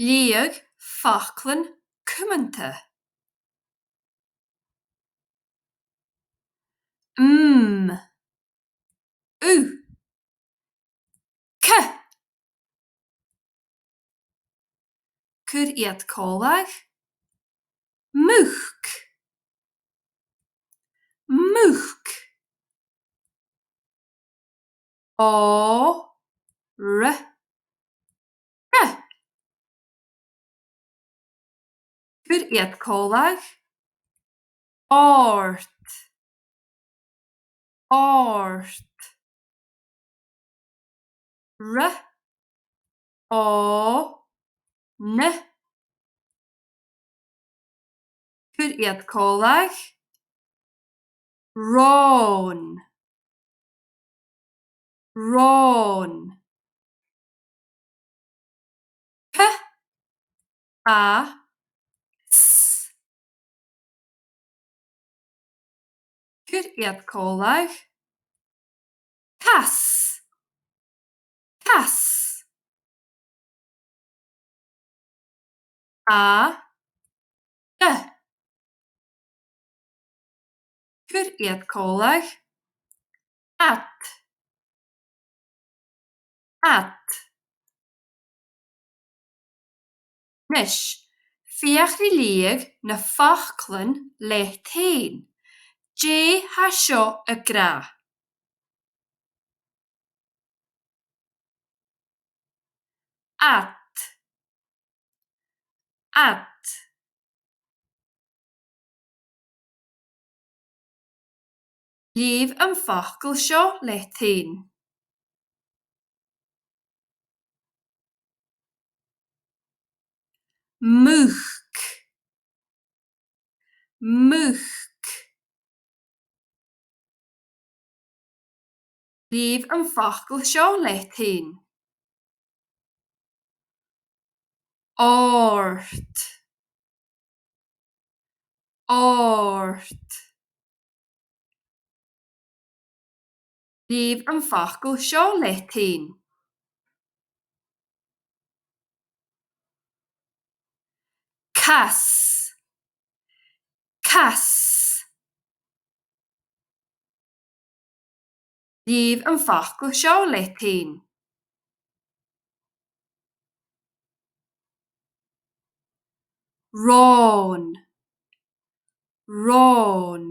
Leughadh, faclan, cumanta. U, c. Cur iad cólach. Múch, múch. O, r, r. Cur iad cólach. Ort, ort. R, o, n. Cur iad cólach. Rón, rón. C, a, s. Cur iad cólach. Cas, cas. A, d. Cur iad cólach. At, at. Nis, fiach ri Leughadh na faclan Leughadh. Je ha seo y gra. At, at. Leave yn facl seo Leughadh. Múch, múch. Leave yn facl seo Leughadh. Ort, ort. Leave yn facl seo Leughadh. Cas, cas. Leave yn facl seo Leughadh. Rón, rón.